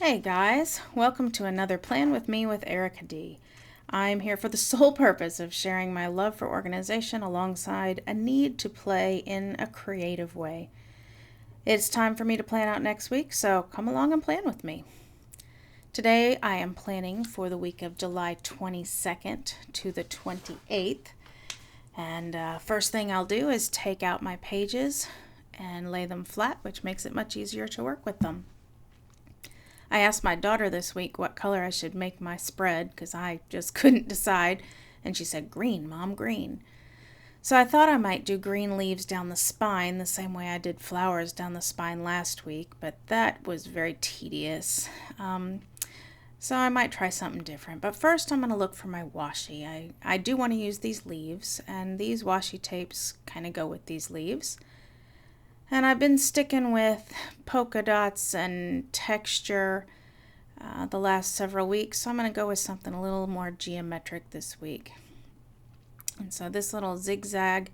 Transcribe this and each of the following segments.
Hey guys, welcome to another Plan With Me with Erica D. I'm here for the sole purpose of sharing my love for organization alongside a need to play in a creative way. It's time for me to plan out next week, so come along and plan with me. Today I am planning for the week of July 22nd to the 28th. And first thing I'll do is take out my pages and lay them flat, which makes it much easier to work with them. I asked my daughter this week what color I should make my spread because I just couldn't decide, and she said, "Green, Mom, green." So I thought I might do green leaves down the spine the same way I did flowers down the spine last week, but that was very tedious. So I might try something different. But first I'm going to look for my washi. I do want to use these leaves, and these washi tapes kind of go with these leaves. And I've been sticking with polka dots and texture the last several weeks, so I'm going to go with something a little more geometric this week. And so this little zigzag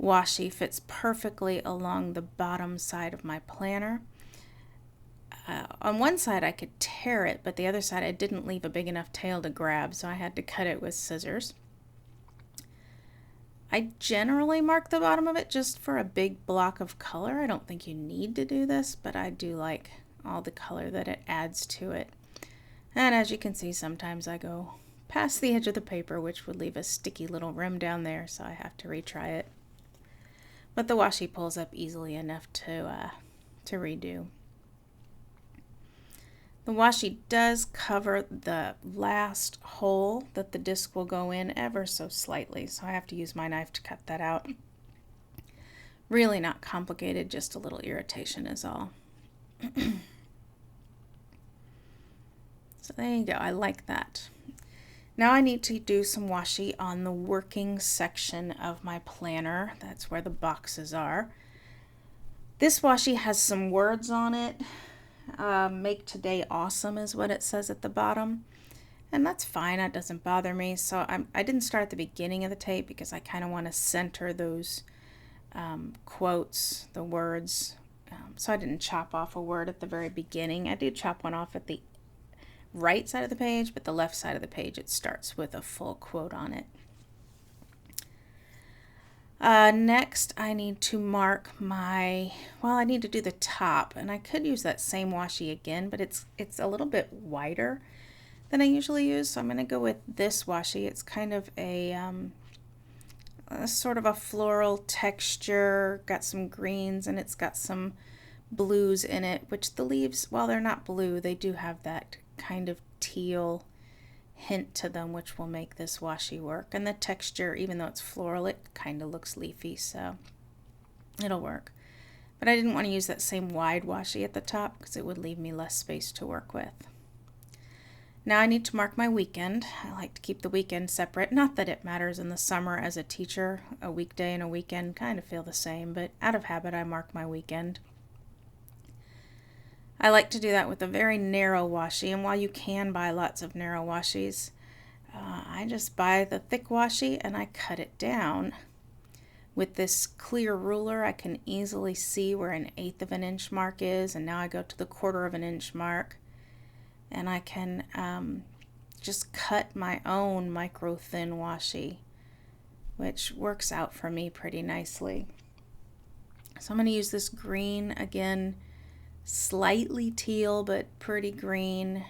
washi fits perfectly along the bottom side of my planner. On one side I could tear it, but the other side I didn't leave a big enough tail to grab, so I had to cut it with scissors. I generally mark the bottom of it just for a big block of color. I don't think you need to do this, but I do like all the color that it adds to it. And as you can see, sometimes I go past the edge of the paper, which would leave a sticky little rim down there, so I have to retry it. But the washi pulls up easily enough to redo. The washi does cover the last hole that the disc will go in ever so slightly, so I have to use my knife to cut that out. Really not complicated, just a little irritation is all. So there you go, I like that. Now I need to do some washi on the working section of my planner. That's where the boxes are. This washi has some words on it. Make today awesome is what it says at the bottom, and that's fine, that doesn't bother me. So I didn't start at the beginning of the tape because I kind of want to center those quotes, the words, so I didn't chop off a word at the very beginning. I did chop one off at the right side of the page, but the left side of the page it starts with a full quote on it. Next I need to mark I need to do the top, and I could use that same washi again, but it's a little bit wider than I usually use, so I'm going to go with this washi. It's kind of a sort of a floral texture, got some greens, and it's got some blues in it, which the leaves, while they're not blue, they do have that kind of teal hint to them, which will make this washi work. And the texture, even though it's floral, it kind of looks leafy, so it'll work. But I didn't want to use that same wide washi at the top because it would leave me less space to work with. Now I need to mark my weekend. I like to keep the weekend separate. Not that it matters in the summer as a teacher. A weekday and a weekend kind of feel the same, but out of habit I mark my weekend. I like to do that with a very narrow washi, and while you can buy lots of narrow washis, I just buy the thick washi and I cut it down. With this clear ruler I can easily see where 1/8 of an inch mark is, and now I go to the 1/4 of an inch mark, and I can just cut my own micro thin washi, which works out for me pretty nicely. So I'm going to use this green again, slightly teal but pretty green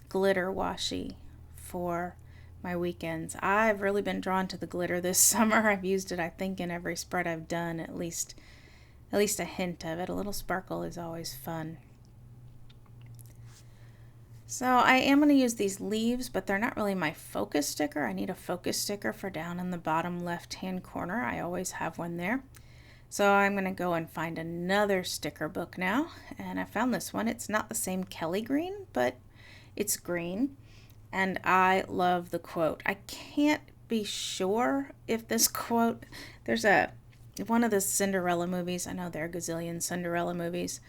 glitter washi for my weekends. I've really been drawn to the glitter this summer. I've used it, I think, in every spread I've done, at least a hint of it. A little sparkle is always fun. So I am going to use these leaves, but they're not really my focus sticker. I need a focus sticker for down in the bottom left hand corner. I always have one there. So I'm going to go and find another sticker book now, and I found this one. It's not the same Kelly green, but it's green, and I love the quote. I can't be sure if this quote, there's one of the Cinderella movies, I know there are a gazillion Cinderella movies,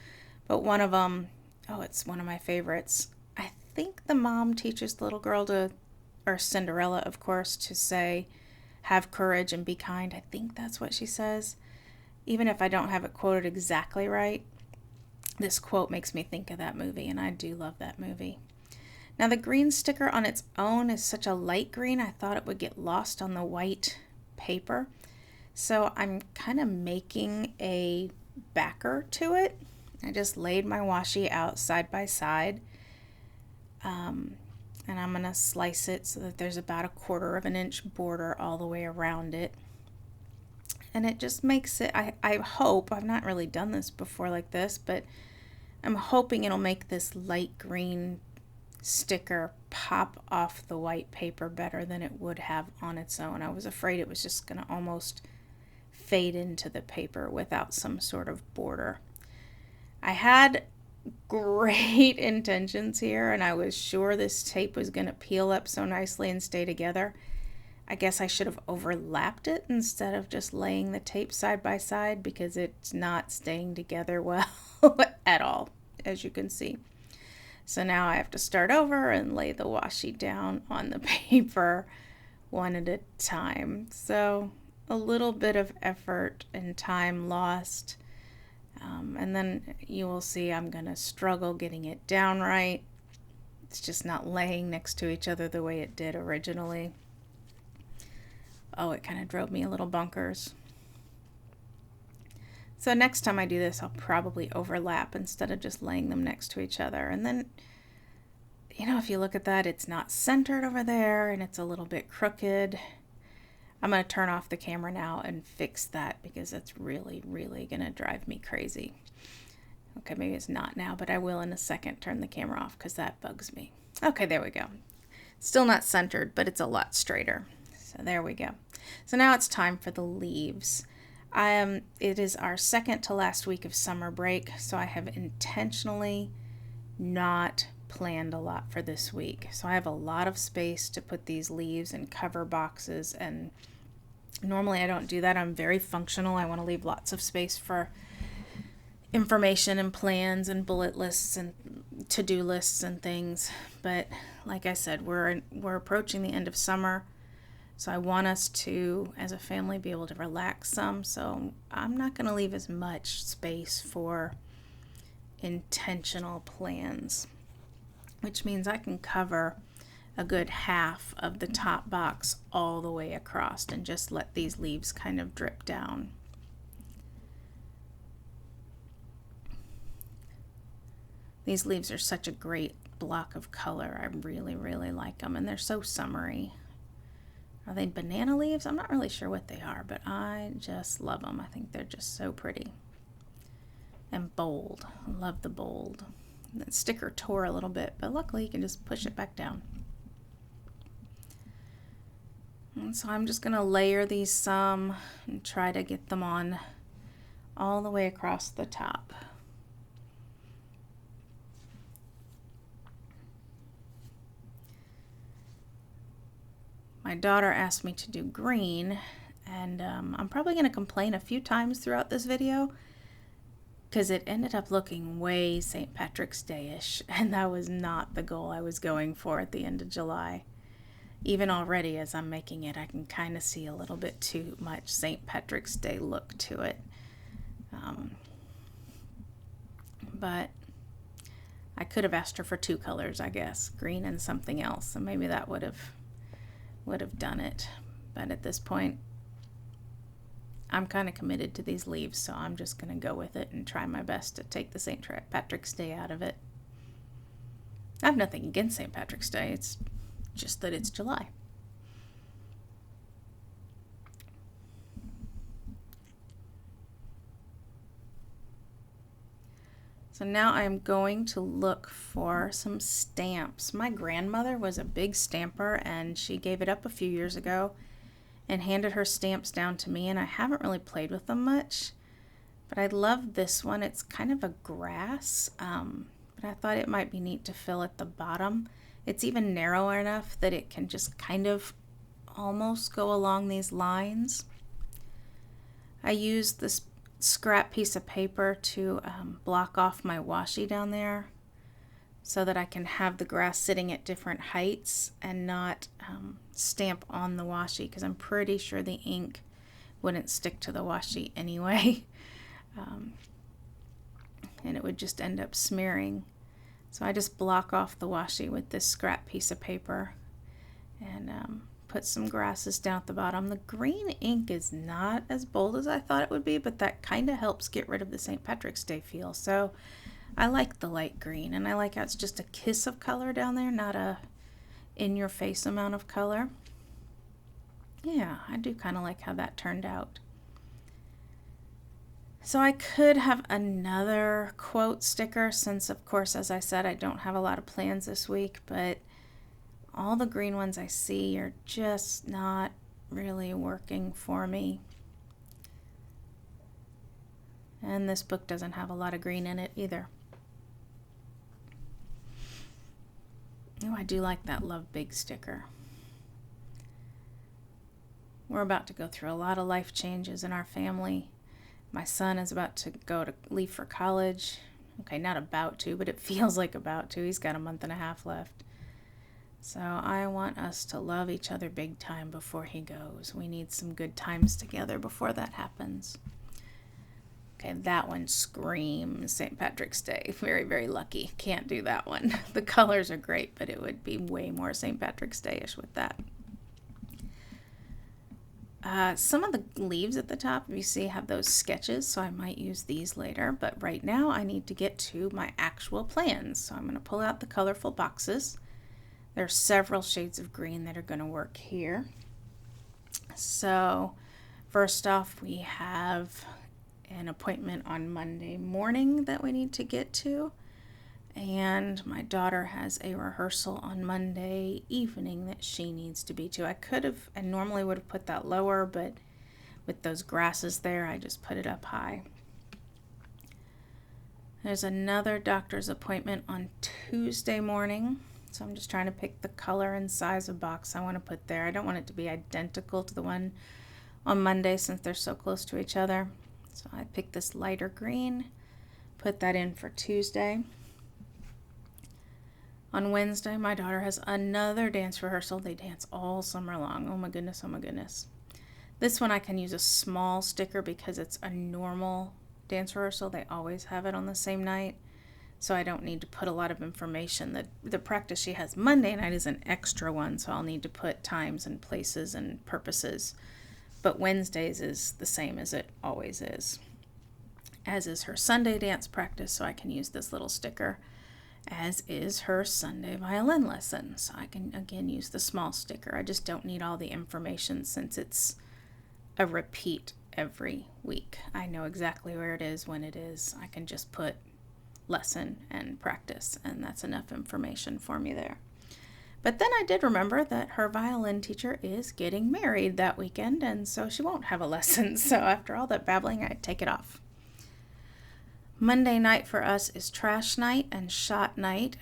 but one of them, it's one of my favorites. I think the mom teaches the little girl or Cinderella, of course, to say, "Have courage and be kind." I think that's what she says. Even if I don't have it quoted exactly right, This quote makes me think of that movie, and I do love that movie. Now the green sticker on its own is such a light green, I thought it would get lost on the white paper. So I'm kind of making a backer to it. I just laid my washi out side by side. And I'm going to slice it so that there's about 1/4 of an inch border all the way around it. And it just makes it, I hope, I've not really done this before like this, but I'm hoping it'll make this light green sticker pop off the white paper better than it would have on its own. I was afraid it was just going to almost fade into the paper without some sort of border. I had great intentions here, and I was sure this tape was going to peel up so nicely and stay together. I guess I should have overlapped it instead of just laying the tape side by side, because it's not staying together well at all, as you can see. So now I have to start over and lay the washi down on the paper one at a time. So a little bit of effort and time lost. And then you will see I'm going to struggle getting it down right. It's just not laying next to each other the way it did originally. Oh, it kind of drove me a little bonkers. So next time I do this, I'll probably overlap instead of just laying them next to each other. And then, you know, if you look at that, it's not centered over there and it's a little bit crooked. I'm going to turn off the camera now and fix that, because it's really, really going to drive me crazy. Okay, maybe it's not now, but I will in a second turn the camera off because that bugs me. Okay, there we go. Still not centered, but it's a lot straighter. So there we go. So now it's time for the leaves. It is our second to last week of summer break, so I have intentionally not planned a lot for this week. So I have a lot of space to put these leaves in cover boxes, and normally I don't do that. I'm very functional. I want to leave lots of space for information and plans and bullet lists and to-do lists and things. But like I said, we're approaching the end of summer, so I want us to, as a family, be able to relax some. So I'm not going to leave as much space for intentional plans, which means I can cover a good half of the top box all the way across and just let these leaves kind of drip down. These leaves are such a great block of color. I really, really like them, and they're so summery. Are they banana leaves? I'm not really sure what they are, but I just love them. I think they're just so pretty and bold. I love the bold. That sticker tore a little bit, but luckily you can just push it back down. And so I'm just going to layer these some and try to get them on all the way across the top. My daughter asked me to do green, and I'm probably going to complain a few times throughout this video because it ended up looking way St. Patrick's Day-ish, and that was not the goal I was going for at the end of July. Even already as I'm making it, I can kind of see a little bit too much St. Patrick's Day look to it. But I could have asked her for 2 colors, I guess, green and something else, and maybe that would have done it. But at this point, I'm kind of committed to these leaves, so I'm just going to go with it and try my best to take the St. Patrick's Day out of it. I have nothing against St. Patrick's Day, it's just that it's July. So now I'm going to look for some stamps. My grandmother was a big stamper, and she gave it up a few years ago and handed her stamps down to me, and I haven't really played with them much, but I love this one. It's kind of a grass, but I thought it might be neat to fill at the bottom. It's even narrow enough that it can just kind of almost go along these lines. I used this scrap piece of paper to block off my washi down there so that I can have the grass sitting at different heights and not stamp on the washi, because I'm pretty sure the ink wouldn't stick to the washi anyway. and it would just end up smearing. So I just block off the washi with this scrap piece of paper and put some grasses down at the bottom. The green ink is not as bold as I thought it would be, but that kind of helps get rid of the St. Patrick's Day feel. So I like the light green, and I like how it's just a kiss of color down there, not a in-your-face amount of color. Yeah, I do kind of like how that turned out. So I could have another quote sticker since, of course, as I said, I don't have a lot of plans this week, but all the green ones I see are just not really working for me. And this book doesn't have a lot of green in it either. Oh, I do like that Love Big sticker. We're about to go through a lot of life changes in our family. My son is about to leave for college. Okay, not about to, but it feels like about to. He's got a month and a half left. So I want us to love each other big time before he goes. We need some good times together before that happens. Okay, that one screams St. Patrick's Day. Very, very lucky. Can't do that one. The colors are great, but it would be way more St. Patrick's Day-ish with that. Some of the leaves at the top, you see, have those sketches, so I might use these later. But right now, I need to get to my actual plans. So I'm going to pull out the colorful boxes. There are several shades of green that are going to work here. So first off, we have an appointment on Monday morning that we need to get to. And my daughter has a rehearsal on Monday evening that she needs to be to. I normally would have put that lower, but with those grasses there, I just put it up high. There's another doctor's appointment on Tuesday morning. So I'm just trying to pick the color and size of box I want to put there. I don't want it to be identical to the one on Monday since they're so close to each other. So I picked this lighter green, put that in for Tuesday. On Wednesday, my daughter has another dance rehearsal. They dance all summer long. Oh my goodness, oh my goodness. This one I can use a small sticker because it's a normal dance rehearsal. They always have it on the same night, so I don't need to put a lot of information. The practice she has Monday night is an extra one, so I'll need to put times and places and purposes. But Wednesdays is the same as it always is, as is her Sunday dance practice, so I can use this little sticker, as is her Sunday violin lesson. So I can, again, use the small sticker. I just don't need all the information since it's a repeat every week. I know exactly where it is when it is. I can just put lesson and practice, and that's enough information for me there. But then I did remember that her violin teacher is getting married that weekend, and so she won't have a lesson. So after all that babbling, I take it off. Monday night for us is trash night and shot night.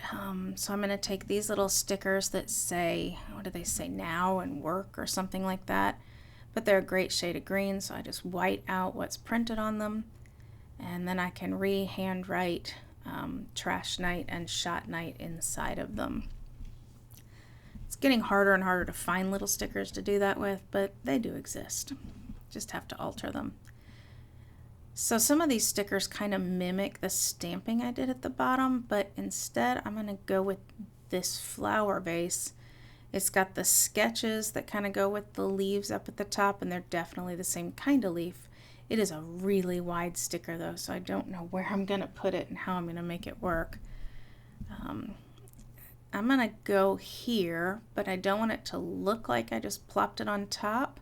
So I'm going to take these little stickers that say, what do they say, now and work or something like that. But they're a great shade of green, so I just white out what's printed on them. And then I can handwrite trash night and shot night inside of them. It's getting harder and harder to find little stickers to do that with, but they do exist. Just have to alter them. So some of these stickers kind of mimic the stamping I did at the bottom, but instead I'm going to go with this flower vase. It's got the sketches that kind of go with the leaves up at the top, and they're definitely the same kind of leaf. It is a really wide sticker though, so I don't know where I'm going to put it and how I'm going to make it work. I'm going to go here, but I don't want it to look like I just plopped it on top.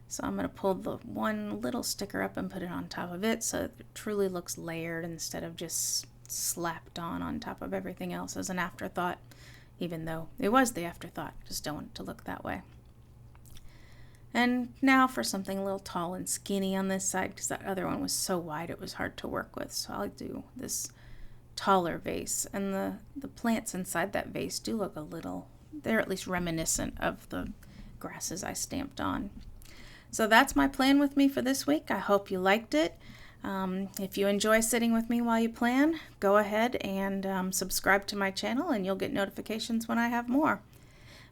So I'm going to pull the one little sticker up and put it on top of it so it truly looks layered instead of just slapped on top of everything else as an afterthought, even though it was the afterthought. Just don't want it to look that way. And now for something a little tall and skinny on this side, because that other one was so wide it was hard to work with. So I'll do this taller vase. And the plants inside that vase do look a little, they're at least reminiscent of the grasses I stamped on. So that's my plan with me for this week. I hope you liked it. If you enjoy sitting with me while you plan, go ahead and subscribe to my channel and you'll get notifications when I have more.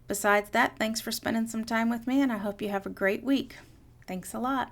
Besides that, thanks for spending some time with me, and I hope you have a great week. Thanks a lot.